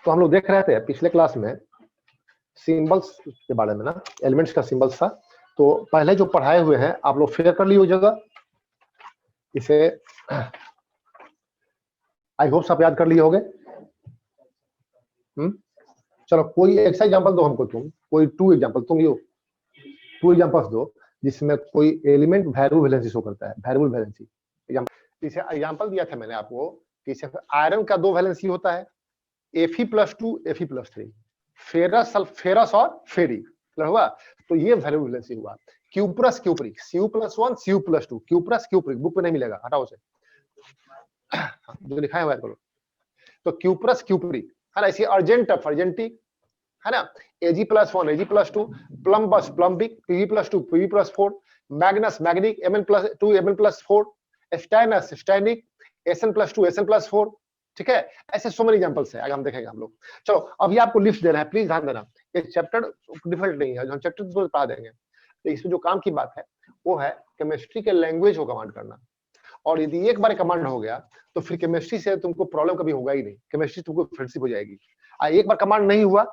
तो हम लोग देख रहे थे पिछले क्लास में सिंबल्स के बारे में ना, एलिमेंट्स का सिंबल्स था। तो पहले जो पढ़ाए हुए हैं आप लोग शेयर कर लिए हो जगह, इसे आई होप आप याद कर लिए होगे। चलो कोई एक एग्जांपल दो हमको, तुम कोई 2 एग्जांपल, तुम यो 2 एग्जांपल्स दो जिसमें कोई एलिमेंट वैल्यू वैलेंसी शो करता है, वैल्यू वैलेंसी। इसे एग्जांपल दिया था मैंने आपको कि आयरन का 2 वैलेंसी होता है, Fe+2 Fe+3, फेरस और फेरी हुआ। तो ये वैल्यू वैलेंसी हुआ। Cuprous cupric, Cu+1 Cu+2, cuprous cupric book में नहीं मिलेगा, हटाओ उसे, जो लिखा है करो। तो क्यूप्रस क्यूप्रिक है ना, इसी अर्जेंटफ अर्जेंटिक है ना, Ag+1 Ag+2, plumbous plumbic, Pb+2 Pb+4, manganous manganic, Mn+2 Mn+4, stannous stannic, Sn+2 Sn+4। ठीक है, ऐसे सो मेनी एग्जांपल्स है, आगे हम देखेंगे हम लोग। चलो अभी आपको लिस्ट देना है, प्लीज ध्यान देना, ये चैप्टर डिफिकल्ट नहीं है, हम चैप्टर तो पढ़ा देंगे। तो इसमें जो काम की बात है वो है केमिस्ट्री के लैंग्वेज को कमांड करना। और यदि एक बार कमांड हो गया तो फिर केमिस्ट्री से तुमको प्रॉब्लम कभी होगा ही नहीं, केमिस्ट्री तुमको फ्रेंडशिप हो जाएगी। एक बार कमांड नहीं हुआ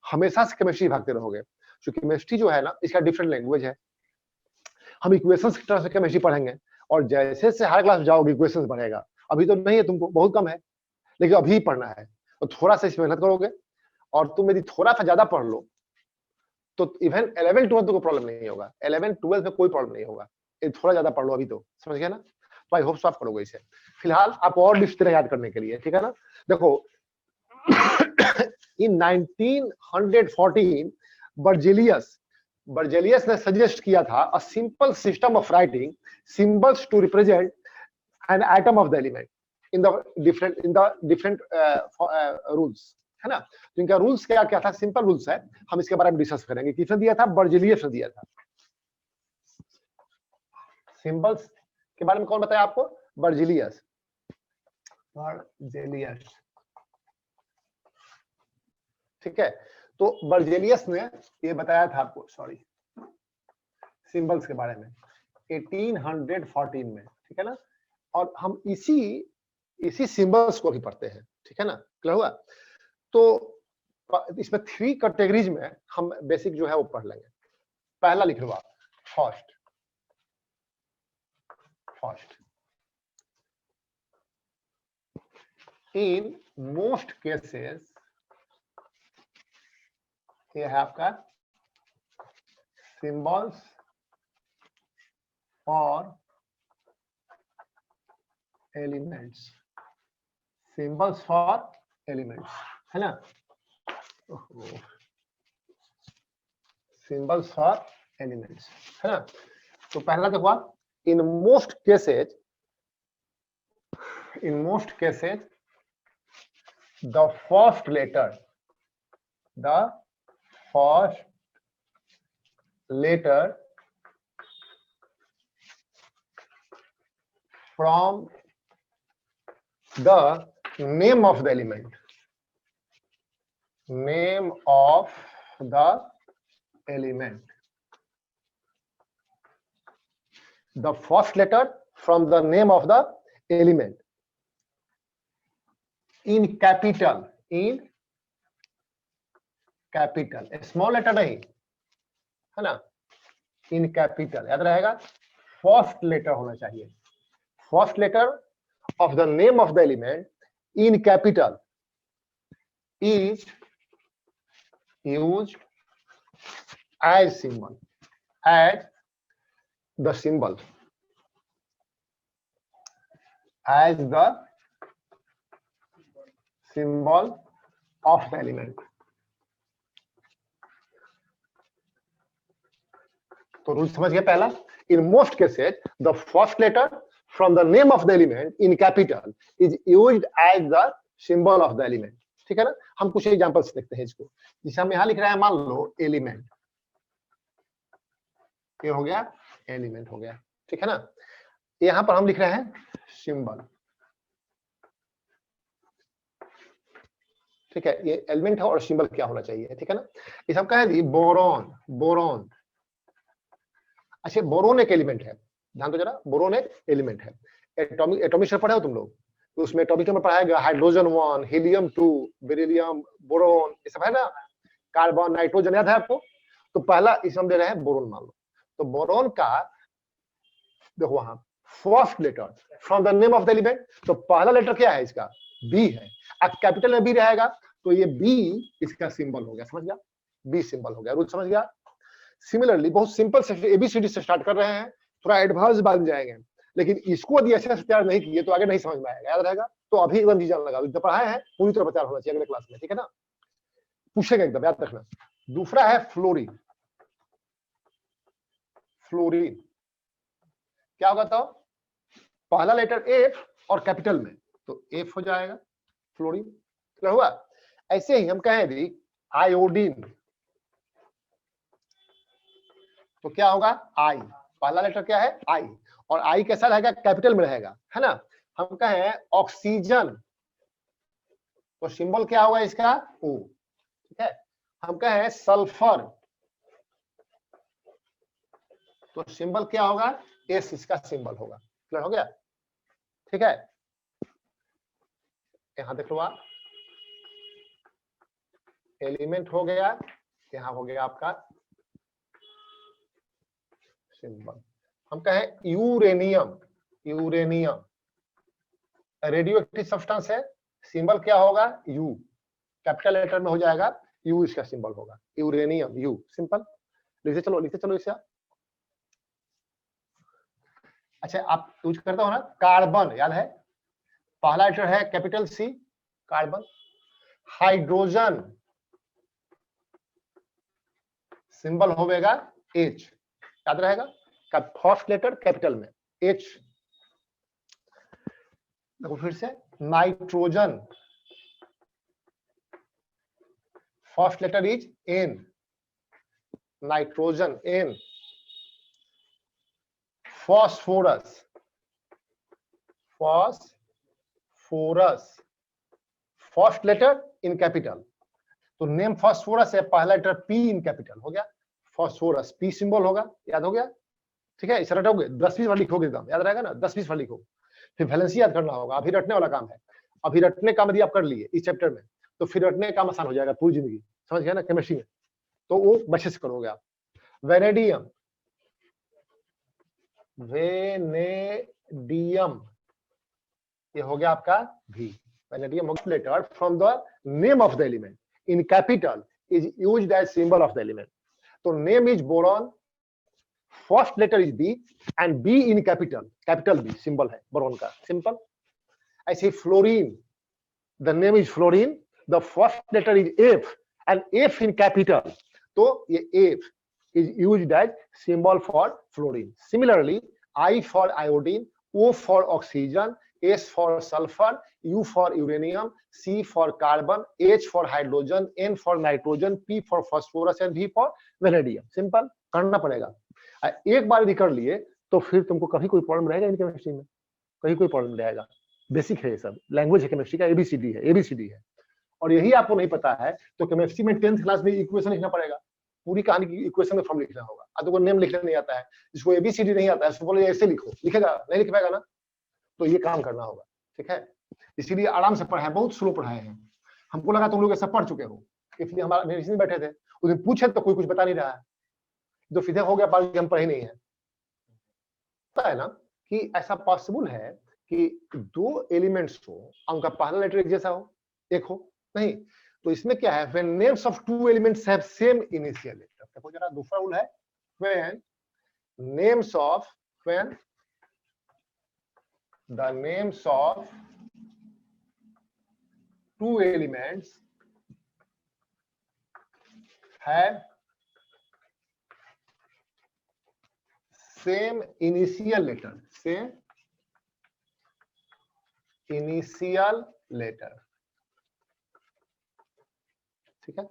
हमेशा से केमिस्ट्री भागते रहोगे, क्योंकि केमिस्ट्री जो है ना इसका डिफरेंट लैंग्वेज है। हम इक्वेशंस की तरह से केमिस्ट्री पढ़ेंगे और जैसे से हायर क्लास जाओगे इक्वेशंस बढ़ेगा। अभी तो नहीं है, तुमको बहुत कम है, लेकिन अभी पढ़ना है तो थोड़ा सा इसमें मेहनत करोगे और तुम यदि थोड़ा सा ज्यादा पढ़ लो तो इवन 11-12 को प्रॉब्लम नहीं होगा, 11-12 में कोई प्रॉब्लम नहीं होगा। ये थोड़ा ज्यादा पढ़ लो अभी, तो समझ गया ना। तो आई होप आप करोगे इसे। फिलहाल आप और लिस्ट तरह याद करने के लिए, ठीक है ना। देखो इन 1914 बर्जेलियस ने सजेस्ट किया था a simple system of writing symbols to represent an atom of the element in the different rules, है ना। तो इनका रूल्स क्या क्या था, सिंपल रूल्स है, हम इसके बारे में डिस्कस करेंगे। किसने दिया था, बर्जेलियस ने दिया था। सिंबल्स के बारे में कौन बताया आपको, बर्जेलियस। ठीक है, तो बर्जेलियस ने ये बताया था आपको, सॉरी, सिंबल्स के बारे में 1814 में, ठीक है ना। और हम इसी सिंबल्स को भी पढ़ते हैं, ठीक है ना, क्लियर हुआ। तो इसमें 3 कैटेगरीज में हम बेसिक जो है वो पढ़ लेंगे। पहला लिख लो आप, फर्स्ट। इन मोस्ट केसेस ये है आपका symbols for elements, symbols for elements, है ना, सिंबल्स फॉर एलिमेंट्स, है ना। तो पहला देखो आप, in most cases the first letter from the name of the element, the first letter from the name of the element in capital, small letter नहीं, है ना, इन कैपिटल, याद रहेगा, फर्स्ट लेटर होना चाहिए। First letter of the name of the element in capital is used as symbol, as the symbol of the element. तो rule समझ गए पहला, in most cases the first letter from the name of the element in capital is used as the symbol of the element, ठीक है ना। हम कुछ examples देखते हैं इसको, जिसे हम यहां लिख रहे हैं, मान लो एलिमेंट, ये हो गया एलिमेंट हो गया, ठीक है ना। यहां पर हम लिख रहे हैं सिंबल, ठीक है, ये एलिमेंट है और सिंबल क्या होना चाहिए, ठीक है ना। इसे हम कहें बोरोन। अच्छा, बोरोन एक एलिमेंट है, ध्यान दो जरा, बोरोन एक एलिमेंट है। एटॉमिक स्ट्रक्चर पढ़े हो तुम लोग, तो उसमें टॉपिक में पढ़ाएगा हाइड्रोजन 1, हीलियम 2, बेरिलियम, बोरोन, ये सब है ना, कार्बन, नाइट्रोजन, याद है आपको? तो पहला इसमें हम दे रहे हैं बोरोन, मान लो। तो बोरोन का देखो वहां first letter from the name of the element, तो पहला लेटर क्या है इसका? बी है। अब कैपिटल में बी रहेगा तो ये बी इसका सिंबल हो गया, समझ गया? बी सिंबल हो गया, रूल समझ गया? सिमिलरली बहुत सिंपल से एबीसीडी से स्टार्ट कर रहे हैं, थोड़ा एडवांस बाद में जाएंगे, लेकिन इसको यदि अच्छे से तैयार नहीं किए तो आगे नहीं समझ में आएगा, याद रहेगा? तो अभी एकदम जी जान लगा, तो पढ़ाए हैं पूरी तरह तैयार होना चाहिए अगले क्लास में, ठीक है ना? पूछेगा एकदम, याद रखना। दूसरा है फ्लोरीन। फ्लोरीन क्या होगा? तो पहला लेटर एफ और कैपिटल में, तो एफ हो जाएगा फ्लोरीन, क्या हुआ? ऐसे ही हम कहें यदि आयोडीन, तो क्या होगा? आई, पहला लेटर क्या है? आई, और आई कैसा रहेगा? कैपिटल में रहेगा, है ना? हम कहें ऑक्सीजन, तो सिंबल क्या होगा इसका? ओ, ठीक है? हम कहें सल्फर, तो सिंबल क्या होगा? एस, इसका सिंबल होगा। क्लियर हो गया? ठीक है, यहां देख लो आप, एलिमेंट हो गया, यहां हो गया आपका सिंबल। हम कहें uranium, uranium radio active substance है, सिंबल क्या होगा? यू, कैपिटल लेटर में हो जाएगा, यू इसका सिंबल होगा, यूरेनियम, यू, सिंपल। लिखते चलो इसे। अच्छा, आप यूज करते हो ना कार्बन, याद है? पहला लेटर है capital C, carbon. Hydrogen symbol होगा एच, याद रहेगा? का फर्स्ट लेटर कैपिटल में एच। देखो फिर से, nitrogen first letter is N, nitrogen N. Phosphorus, phosphorus first letter in capital, तो नेम फॉस्फोरस है, पहला लेटर पी इन कैपिटल हो गया, फॉस्फोरस, पी सिंबल होगा, याद हो गया? ठीक है, इसे रटोगे 10-20 बार लिखोगे एकदम, याद रहेगा ना? 10-20 बार लिखो, फिर वैलेंसी याद करना होगा, अभी रटने वाला काम है। अभी रटने काम यदि आप कर लिए इस चैप्टर में, तो फिर रटने काम आसान हो जाएगा पूरी जिंदगी, समझ गया ना? केमिस्ट्री में तो वो बच्चे से करोगे आप। वेनेडियम, वेनेडियम ये हो गया आपका भी, vanadium letter from the name of the element in capital is used as symbol of the element. तो name is boron, first letter is B and B in capital, capital B symbol है boron का, simple. ऐसे fluorine, the name is fluorine, the first letter is F and F in capital, तो ये F is used as symbol for fluorine. Similarly, I for iodine, O for oxygen, S for sulfur, U for uranium, C for carbon, H for hydrogen, N for nitrogen, P for phosphorus and V for vanadium. Simple, करना पड़ेगा। एक बार यदि कर लिए तो फिर तुमको कभी कोई प्रॉब्लम रहेगा इन केमिस्ट्री में, कहीं कोई प्रॉब्लम रहेगा। बेसिक है ये सब, लैंग्वेज है केमिस्ट्री का, एबीसीडी है, एबीसीडी है। और यही आपको नहीं पता है तो केमिस्ट्री में 10th क्लास में इक्वेशन लिखना पड़ेगा, पूरी कहानी की इक्वेशन में फॉर्म लिखना होगा। अब तो नेम लिखना नहीं आता है, जिसको एबीसीडी नहीं आता है उसको बोले ऐसे लिखो, लिखेगा नहीं? लिख पाएगा ना? तो ये काम करना होगा, ठीक है? इसीलिए आराम से पढ़ाए, बहुत स्लो पढ़ाए हैं। हमको लगा तुम लोग ऐसा पढ़ चुके हो, इसलिए हमारा मेरे इसमें बैठे थे, उस दिन पूछे तो कोई कुछ बता नहीं रहा है, जो सीधे हो गया पास हम पढ़े नहीं है। पता है ना कि ऐसा पॉसिबल है कि दो एलिमेंट्स हो, उनका पहला लेटर एक जैसा हो, एक हो नहीं, तो इसमें क्या है? when names of two elements have same initial letter, देखो जरा दूसरा रूल है, when names of when the names of two elements have same initial letter, same initial letter, ठीक है?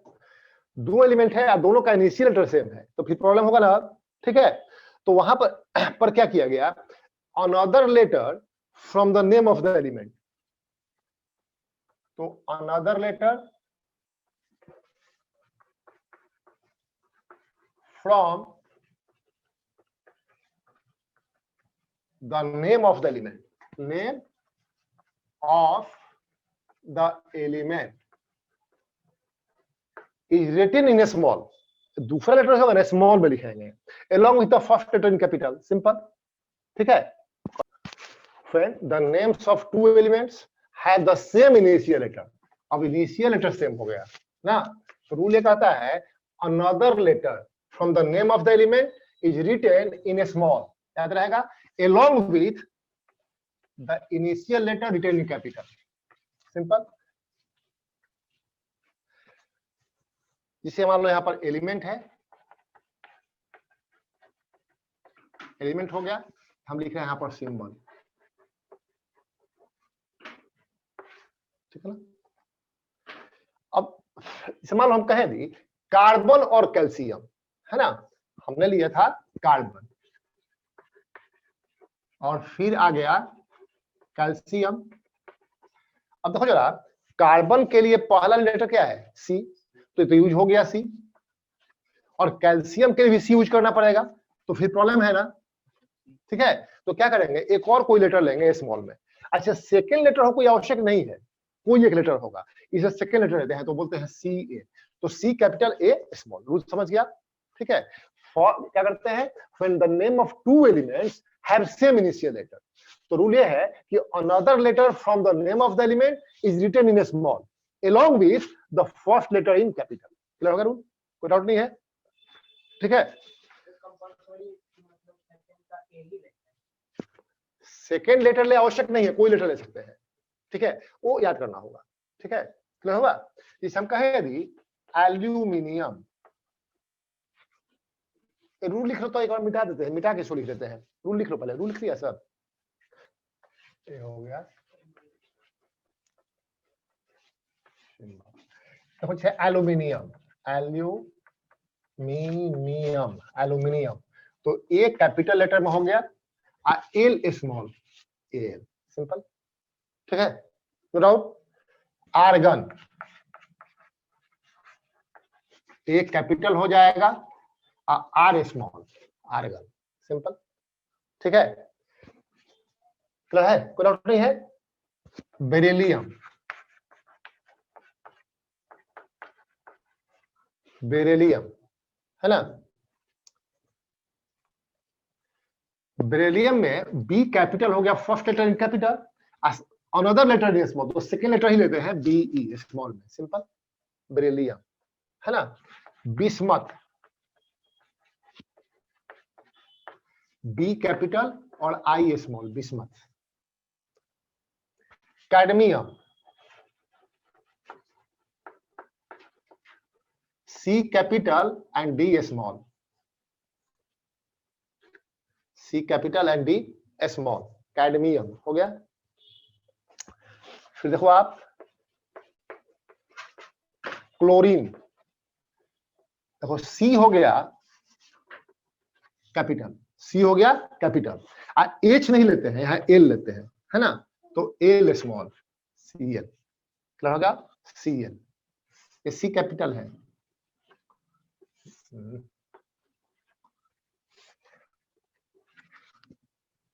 दो एलिमेंट है और दोनों का इनिशियल लेटर सेम है, तो फिर प्रॉब्लम होगा ना, ठीक है? तो वहां पर क्या किया गया? Another letter from the name of the element, तो another letter from the name of the element, name of the element is written in a small, दूसरा लेटर होगा ना स्मॉल में लिखेंगे along with the first letter in capital, simple, ठीक है। When the names of two elements have the same initial letter, अब initial letter same हो गया ना, तो रूल ये कहता है another letter from the name of the element is written in a small, याद रहेगा, along with the initial letter written in capital, simple. जिसे मान लो यहाँ पर एलिमेंट है, एलिमेंट हो गया, हम लिख रहे हैं यहाँ पर सिंबल, ठीक है ना। अब इसे मान लो हम कहें दी कार्बन और कैल्शियम, है ना, हमने लिया था कार्बन और फिर आ गया कैल्शियम। अब देखो जरा, कार्बन के लिए पहला लेटर क्या है, सी, तो यूज हो गया सी, और कैल्शियम के लिए भी सी यूज करना पड़ेगा, तो फिर प्रॉब्लम है ना, ठीक है। तो क्या करेंगे, एक और कोई लेटर लेंगे स्मॉल में। अच्छा, सेकेंड लेटर हो कोई आवश्यक नहीं है, कोई एक लेटर होगा, इसे सेकेंड लेटर लेते हैं तो बोलते हैं सी ए, तो C capital A small, rule समझ गया, ठीक है। क्या करते हैं, when the name of two elements have same initial letter, तो रूल ये है कि another letter from the name of the element is written in small along with the first letter in capital, clear होगा rule, कोई doubt नहीं है, ठीक है। सेकेंड लेटर ले आवश्यक नहीं है, कोई लेटर ले सकते हैं, ठीक है, वो याद करना होगा, ठीक है, क्लियर होगा। जैसे हम कहें यदि एल्यूमिनियम, रूल लिख लो तो एक बार मिटा देते हैं, मिटा के सो लिख देते हैं, रूल लिख लो पहले, रूल लिख लिया सब, ये हो गया। तो कुछ है एल्यूमिनियम, एल्यूमिनियम, एल्यूमिनियम, तो ए कैपिटल लेटर में हो गया, एल स्मॉल, एल, सिंपल, ठीक है, नो डाउट। आर्गन, ए कैपिटल हो जाएगा, आर स्मॉल, आर्गन, सिंपल, ठीक है, क्लियर है, कोई डाउट नहीं है। बेरिलियम, बेरिलियम, है ना, बेरिलियम में बी कैपिटल हो गया, first letter in capital, another letter in small, तो सेकेंड लेटर ही लेते हैं बी ई स्मॉल में, सिंपल, बेरिलियम, है ना। बिस्मथ, बी कैपिटल और I small, bismuth. Cadmium, C capital and D small, C capital and D small, cadmium हो गया। फिर देखो आप, क्लोरीन, देखो सी हो गया कैपिटल, सी हो गया कैपिटल, एच नहीं लेते हैं, यहाँ एल लेते हैं, है ना, तो L small, C L, clear होगा, सी एल, ये सी कैपिटल है,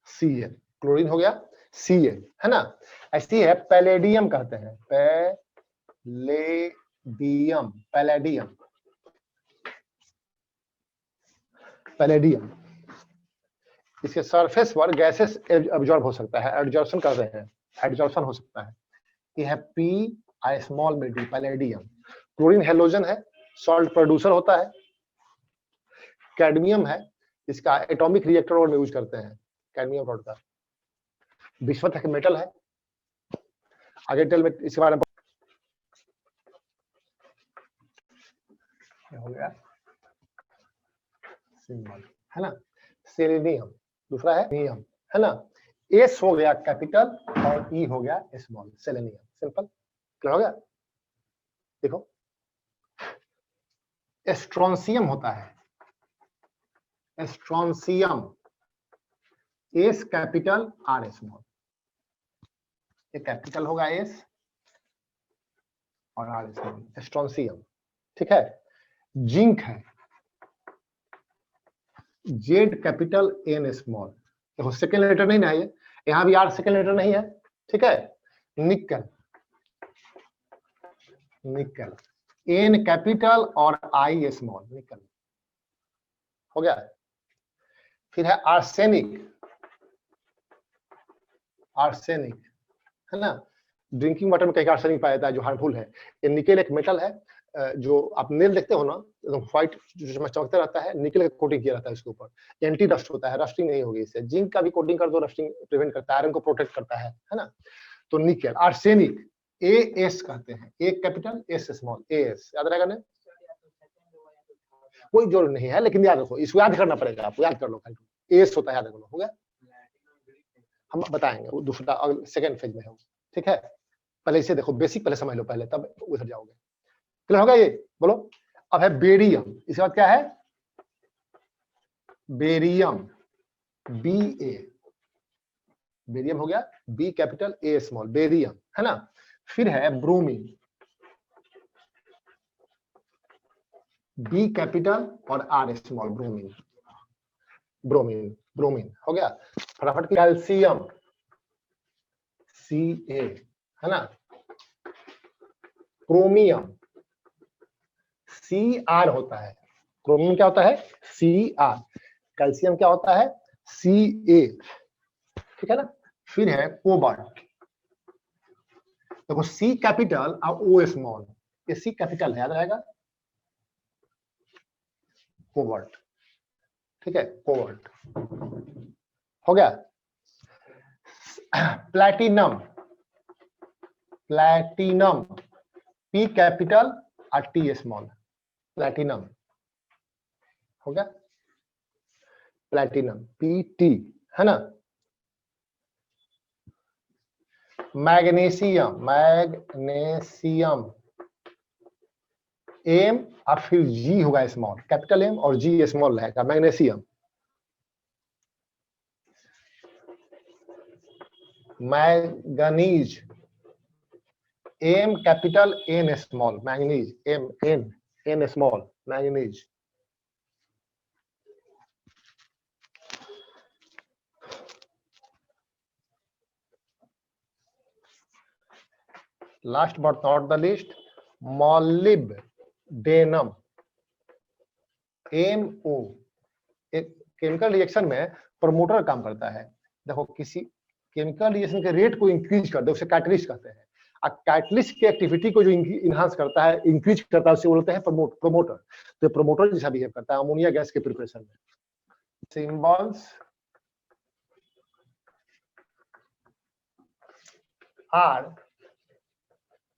सी एल, क्लोरीन हो गया सी एल, है ना। ऐसी है पैलेडियम, कहते हैं पैलेडियम, पैलेडियम, पैलेडियम, इसके सरफेस पर गैसेस एब्जॉर्ब हो सकता है, एब्जॉर्प्शन कर रहे हैं, एब्जॉर्प्शन हो सकता है, ये है पी आई स्मॉल में डी, पैलेडियम। क्लोरीन हेलोजन है, सॉल्ट प्रोड्यूसर होता है। कैडमियम है, इसका एटॉमिक रिएक्टर और में यूज करते हैं, कैडमियम रॉड का। बिस्मथ एक मेटल है, आगे डिटेल में इसके बारे में हो गया, सिंबल, है ना। सेलेनियम, दूसरा है नियम, है ना, एस हो गया कैपिटल और ई हो गया स्मॉल, सेलेनियम, सिंपल, क्लियर हो गया। देखो स्ट्रोंसियम होता है, स्ट्रोंसियम, एस कैपिटल आर स्मॉल, ये कैपिटल होगा एस और आर स्मॉल, स्ट्रोंसियम, ठीक है। जिंक है, जेड कैपिटल एन स्मॉल, देखो सेकेंड लेटर नहीं ना है, यहाँ भी आर सेकेंड लेटर नहीं है, ठीक है। निकल, निकल, एन कैपिटल और आई स्मॉल, निकल हो गया। फिर है आर्सेनिक, आर्सेनिक है ना, ड्रिंकिंग वाटर में कहीं आर्सेनिक पाया जाता है जो हार्मफुल है। ये निकेल एक मेटल है जो आप नेल देखते हो ना, एकदम व्हाइट जो चमकता रहता है, निकेल का कोटिंग किया रहता है उसके ऊपर, एंटी रस्ट होता है, रस्टिंग नहीं होगी इससे। जिंक का भी कोटिंग कर दो, रस्टिंग प्रिवेंट करता है, आयरन को प्रोटेक्ट करता है ना। तो निकेल, आर्सेनिक एएस कहते हैं, ए कैपिटल एस स्मॉल, एएस याद रहेगा ना, कोई जरूरत नहीं है लेकिन याद रखो, इसको याद करना पड़ेगा, आपको याद कर लो, एएस होता है, याद रखो, हो गया। हम बताएंगे वो दूसरा सेकंड फेज में है, ठीक है। पहले इसे देखो, बेसिक पहले समझ लो पहले, तब उधर जाओगे। क्लियर होगा ये, बोलो। अब है बेरियम, इसके बाद क्या है, बेरियम, बी ए, बेरियम हो गया, B capital A small, barium है ना। फिर है ब्रोमीन, बी कैपिटल और R small, bromine, bromine, bromine हो गया। फटाफट कैल्शियम, सी ए है ना। क्रोमियम, सी आर होता है, क्रोमियम क्या होता है, सी आर। कैल्शियम क्या होता है, सी ए, ठीक है ना। फिर है कोबाल्ट, देखो सी कैपिटल और ओ स्मॉल, ये सी कैपिटल है, याद रहेगा, कोबाल्ट, ठीक है, कोबाल्ट हो गया। प्लैटिनम, प्लैटिनम, पी कैपिटल और टी स्मॉल, प्लैटिनम हो गया, प्लैटिनम, पी टी है ना। मैग्नीशियम, मैग्नीशियम, एम और फिर जी होगा स्मॉल, कैपिटल एम और जी स्मॉल रहेगा, magnesium. Manganese, M capital N small, manganese, M N N small, manganese. Last but not the list, molybdenum, M O, एक chemical reaction में promoter काम करता है। देखो किसी केमिकल रिएक्शन के रेट को इंक्रीज कर दो, उसे कैटलिस्ट कहते हैं। कैटलिस्ट की एक्टिविटी को जो इनहांस करता है, इंक्रीज करता है, उसे बोलते हैं प्रमोटर। तो प्रमोटर जैसा बिहेव करता है अमोनिया गैस के प्रिपरेशन में। Symbols are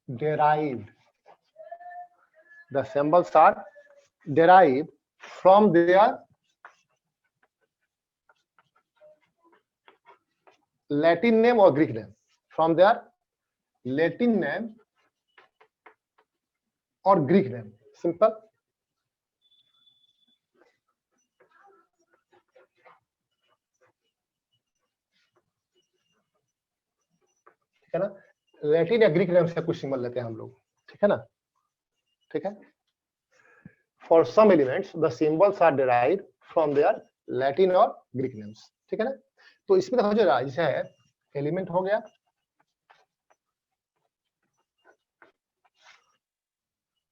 derived, the symbols are derived from their Latin name or Greek name, from their Latin name or Greek name, simple। ठीक है ना, लैटिन या ग्रीक नेम से कुछ सिंबल लेते हैं हम लोग, ठीक है ना, ठीक है। For some elements the symbols are derived from their Latin और ग्रीक नेम्स, ठीक है ना। तो इसमें देखो जो जैसे है, एलिमेंट हो गया,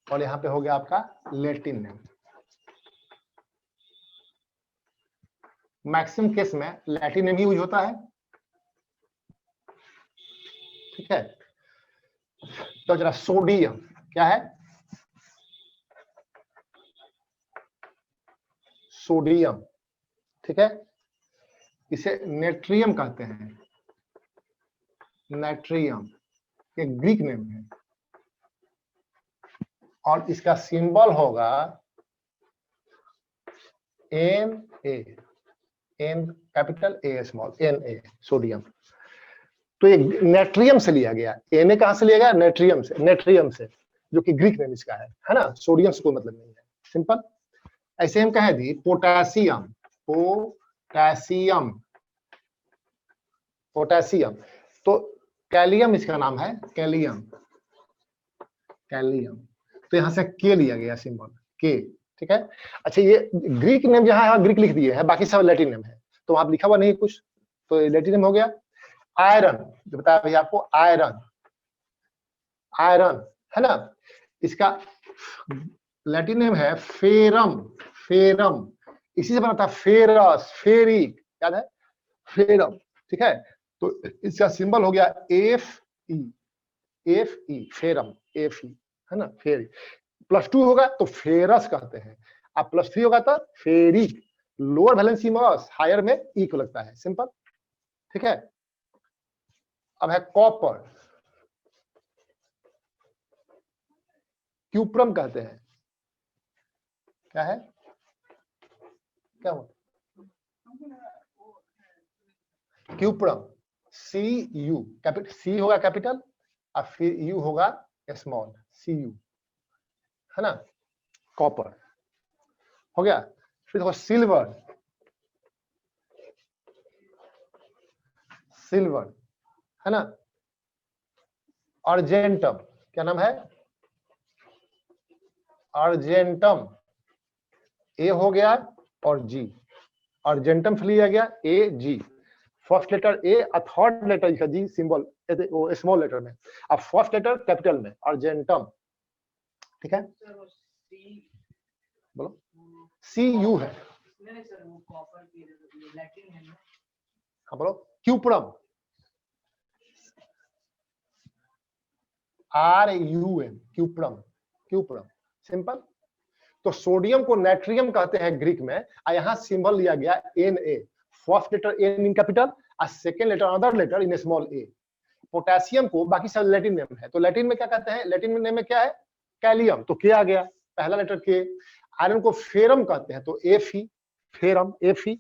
और यहाँ पे हो गया आपका लैटिन नेम। मैक्सिमम केस में लैटिन नेम ही यूज होता है, ठीक है। तो जरा सोडियम क्या है, सोडियम, ठीक है। इसे नेट्रियम कहते हैं, नेट्रियम, ये ग्रीक नेम है, और इसका सिंबल होगा N A, N capital A small, N A, sodium. तो ये नेट्रियम से लिया गया, एन कहां से लिया गया, नेट्रियम से, नेट्रियम से, जो कि ग्रीक नेम इसका है ना। सोडियम से कोई मतलब नहीं है, सिंपल। ऐसे हम कहें दी पोटेशियम, पोटेशियम, पोटेशियम, तो कैलियम इसका नाम है, कैलियम, कैलियम, तो यहां से के लिया गया सिंबल, के, ठीक है। अच्छा ये ग्रीक नेम जहां है ग्रीक लिख दिए है, बाकी सब लैटिन नेम है, तो वहां लिखा हुआ नहीं कुछ, तो लैटिन नेम हो गया। आयरन, जो बताया भैया आपको, आयरन, आयरन, है ना। इसका लैटिन नेम है फेरम, फेरम, इसी से बना था फेरस, फेरिक, याद है, फेरम, ठीक है। तो इसका सिंबल हो गया F E, F E, ferrum, F E, है ना, फेरी। +2 होगा तो फेरस कहते हैं, अब +3 होगा तो फेरिक। लोअर वैलेंसी मास, हायर में ई को लगता है, सिंपल, ठीक है। अब है कॉपर, क्यूप्रम कहते हैं, क्या है, क्या हो, cuprum, C U, capital C होगा कैपिटल और फिर यू होगा स्मॉल, सी यू, है ना, कॉपर हो गया। फिर देखो सिल्वर, सिल्वर, है ना। अर्जेंटम, क्या नाम है, अर्जेंटम, ए हो गया और जी, अर्जेंटम फिर लिया गया ए जी, फर्स्ट लेटर ए और थर्ड लेटर लिखा जी सिंबल वो स्मॉल लेटर में, अब फर्स्ट लेटर कैपिटल में, अर्जेंटम, ठीक है। बोलो, सी यू है, हाँ बोलो, cuprum, R U M, cuprum, cuprum, simple. तो सोडियम को नाइट्रियम कहते हैं ग्रीक में, और यहाँ सिंबल लिया गया N A, first letter N in capital और second letter other letter in small A. Potassium को बाकी सब लैटिन नेम है, तो लैटिन में क्या कहते हैं, लैटिन नेम में क्या है, कैलियम, तो के आ गया, पहला लेटर के। आयरन को फेरम कहते हैं तो F E, ferrum, F E.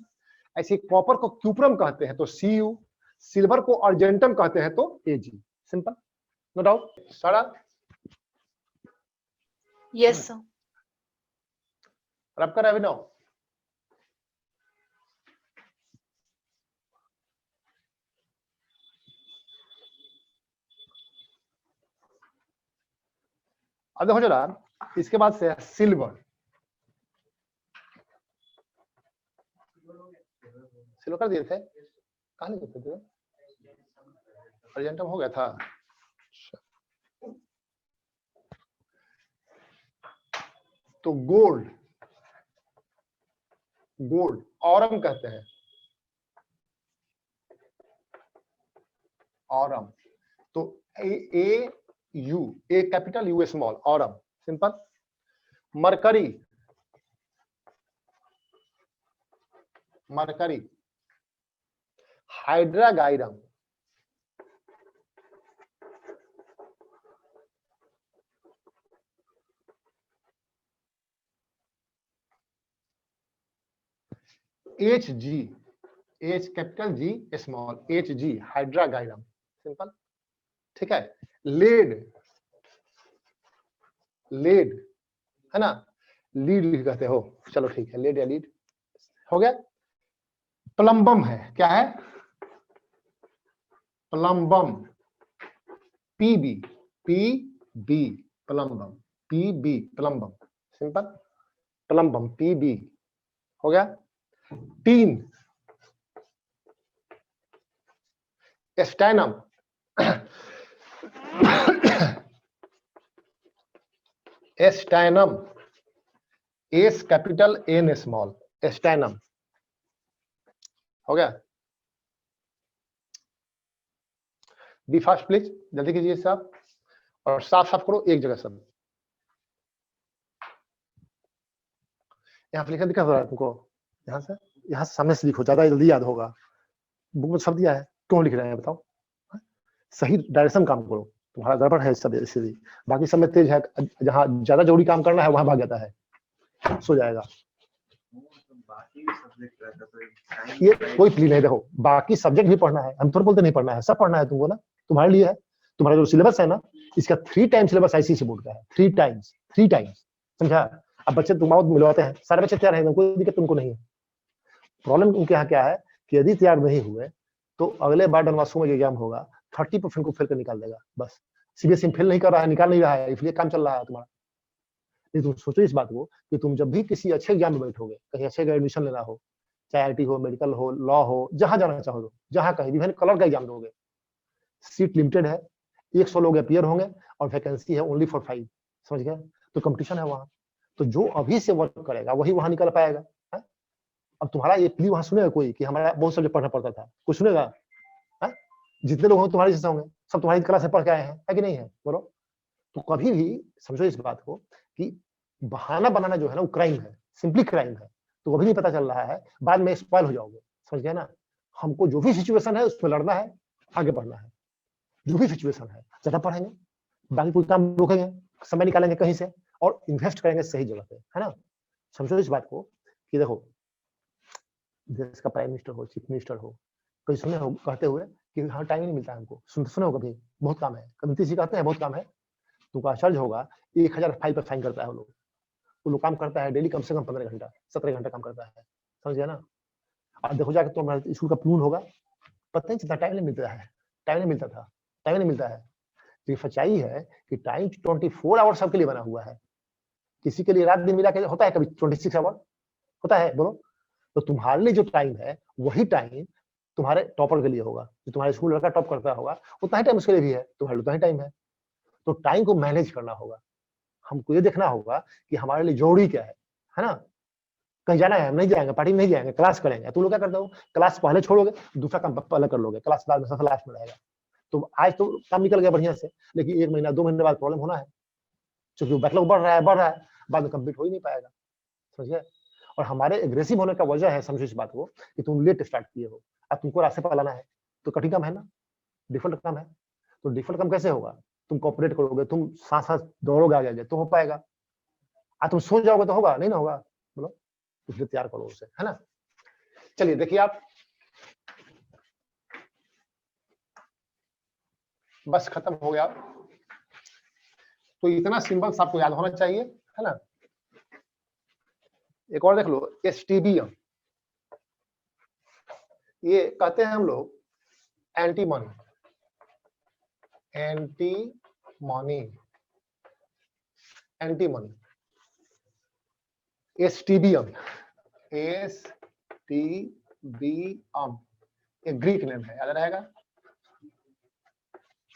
ऐसे कॉपर को क्यूप्रम कहते हैं तो सी यू, सिल्वर को अर्जेंटम कहते हैं तो ए जी, सिंपल, नो डाउट। सारा यस सर। रब कर अभिनव, अब देखो जरा, इसके बाद से सिल्वर, सिल्वर कर दिए थे, कहाँ नहीं करते थे, अर्जेंटम हो गया था। तो गोल्ड, गोल्ड औरम कहते हैं, औरम, तो A U, A capital U small, aurum, simple. Mercury, mercury, hydrargyrum, H G, H capital G small, H G, hydrargyrum, simple, ठीक है। लेड, लेड, है ना, लीड कहते हो, चलो ठीक है, लेड या लीड हो गया। प्लम्बम है, क्या है, plumbum, PB, PB, plumbum, PB, plumbum, simple, plumbum, PB हो गया। Tin, stannum, stannum, S capital N small, stannum हो गया। बी फास्ट प्लीज, जल्दी कीजिए साहब, और साफ साफ करो एक जगह सब। यहाँ पे लिखा दिखा रहा है तुमको, यहाँ से सामने से लिखो, ज्यादा जल्दी याद होगा। बुक में सब दिया है, क्यों लिख रहे हैं बताओ, सही डायरेक्शन काम करो, तुम्हारा गड़बड़ है सब इसलिए। बाकी सब में तेज है, जहाँ ज्यादा जरूरी काम करना है वहां भाग जाता है, सो जाएगा। ये कोई प्ली नहीं, देखो बाकी सब्जेक्ट भी पढ़ना है, हम थोड़ा बोलते नहीं पढ़ना है, सब पढ़ना है तुमको ना, तुम्हारे लिए है। तुम्हारा जो सिलेबस है ना, इसका 3 टाइम सिलेबस आईसीएसई बोर्ड का है, 3 टाइम्स, 3 टाइम्स, समझा। अब बच्चे तुम्हारा मिलवाते हैं, सारे बच्चे तैयार हैं, कोई दिक्कत तुमको नहीं है। प्रॉब्लम उनके यहाँ क्या है कि यदि तैयार नहीं हुए तो अगले बार डनवासू में एग्जाम होगा, 30% को फेल कर निकाल देगा, बस। सीबीएसई फेल नहीं कर रहा है, निकाल नहीं रहा है, इसलिए काम चल रहा है तुम्हारा। तुम सोचो इस बात को कि तुम जब भी किसी अच्छे एग्जाम में बैठोगे, कहीं अच्छे का एडमिशन लेना हो, चाहे आईटी हो, मेडिकल हो, लॉ हो, जहां जाना चाहो, जहां कहीं भी कलर का एग्जाम दोगे, सीट लिमिटेड है, 100 लोग अपीयर होंगे और वैकेंसी है ओनली फॉर 5, समझ गए? तो कंपटीशन है वहां, तो जो अभी से वर्क करेगा वही वहां निकल पाएगा। है? अब तुम्हारा ये प्ली वहां सुनेगा कोई कि हमारा बहुत सब्जेक्ट पढ़ना पड़ता था, कोई सुनेगा? है? जितने लोग होंगे तुम्हारे जैसे होंगे, सब तुम्हारी क्लास से पढ़ के आए हैं, है कि नहीं है? बोलो। तो कभी भी समझो इस बात को कि बहाना बनाना जो है ना वो क्राइम है, सिंपली क्राइम है। तो कभी नहीं पता चल रहा है, बाद में स्पॉइल हो जाओगे, समझ गए ना? हमको जो भी सिचुएशन है उसमें लड़ना है, आगे बढ़ना है। जो भी सिचुएशन है ज्यादा पढ़ेंगे, बाकी कोई काम रोकेंगे, समय निकालेंगे कहीं से और इन्वेस्ट करेंगे सही जगह पे, है ना? समझो इस बात को कि देखो, देश का प्राइम मिनिस्टर हो, चीफ मिनिस्टर हो, कभी सुने हो कहते हुए कि हाँ टाइम नहीं मिलता हमको? सुने हो कभी? बहुत काम है, कभी किसी कहते हैं बहुत काम है? तुमको आश्चर्य होगा, 1000 फाइल पर साइन करता है वो लोग काम करता है डेली कम से कम 15 घंटा 17 घंटा काम करता है, समझ गया ना? अब देखो जाके तुम्हारा स्कूल का प्यून होगा, पता नहीं चलता, टाइम नहीं मिलता है, टाइम नहीं मिलता था, टाइम नहीं मिलता है। तो ये सच्चाई है कि टाइम 24 आवर सबके लिए बना हुआ है। किसी के लिए रात दिन मिला के होता है कभी 26 आवर? होता है? बोलो। तो तुम्हारे लिए जो टाइम है वही टाइम तुम्हारे टॉपर के लिए होगा, जो तुम्हारे स्कूल लड़का टॉप करता होगा उतना ही टाइम उसके लिए भी है, तुम्हारे लिए उतना ही टाइम है। तो टाइम को मैनेज करना होगा, हमको ये देखना होगा कि हमारे लिए जरूरी क्या है ना? कहीं जाना है, हम नहीं जाएंगे, पार्टी में नहीं जाएंगे, क्लास करेंगे। तुम लोग क्या करते हो, क्लास पहले छोड़ोगे, दूसरा काम पहले कर लोगे, क्लास बाद में सबसे लास्ट में रहेगा। तो आज तो काम निकल गया बढ़िया से, लेकिन 1 महीना 2 महीने बाद प्रॉब्लम होना है, क्योंकि बैकलॉग बढ़ रहा है, बाद में कंप्लीट हो ही नहीं पाएगा, समझ गए? और हमारे एग्रेसिव होने का वजह है, समझो इस बात को, कि तुम लेट स्टार्ट किए हो, अब तुमको रास्ते पर लाना है, तो कठिन काम है ना, डिफिकल्ट काम है। तो डिफिकल्ट काम कैसे होगा? तुम कॉपरेट करोगे, तुम साथ साथ दौड़ोगे आगे तो हो पाएगा। तुम सो जाओगे तो होगा नहीं ना? होगा? बोलो। इसलिए तैयार करो उसे, है ना? चलिए देखिए, आप बस खत्म हो गया। तो इतना सिंबल्स आपको याद होना चाहिए, है ना? एक और देख लो, एसटीबीएम, ये कहते हैं हम लोग antimony, antimony, antimony. STBM, STBM एक ग्रीक नेम है, याद रहेगा,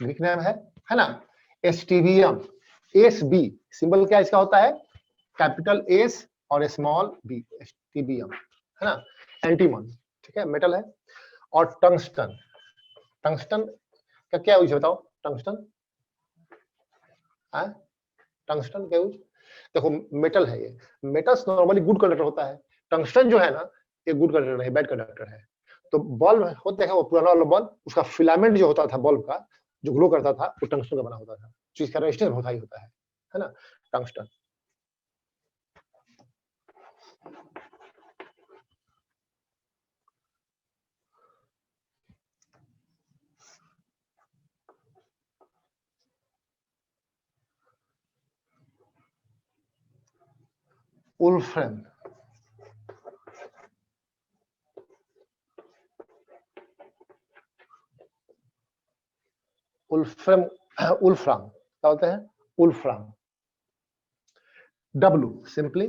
ग्रीक नेम है ना? एसटीबीएम, एस बी सिंबल क्या इसका होता है? कैपिटल एस और स्मॉल बी, एसटीबीएम, है ना? एंटीमन, ठीक है, मेटल है। और टंगस्टन, टंगस्टन का क्या यूज बताओ? टंगस्टन, टंगस्टन क्या यूज? देखो मेटल है ये, मेटल्स नॉर्मली गुड कंडक्टर होता है, टंगस्टन जो है ना ये गुड कंडक्टर नहीं, बैड कंडक्टर है। तो बल्ब होता है वो पुराना वाला बल्ब, उसका फिलामेंट जो होता था बल्ब का, जो ग्लो करता था, वो टंगस्टन का बना होता था, जो इसका रेजिस्टेंस बहुत हाई होता है ना? टंगस्टन। वुल्फ्रेम, वुल्फ्रेम, वुल्फ्राम क्या होते हैं? Wolfram. W simply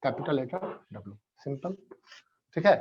capital letter W, simple, ठीक है?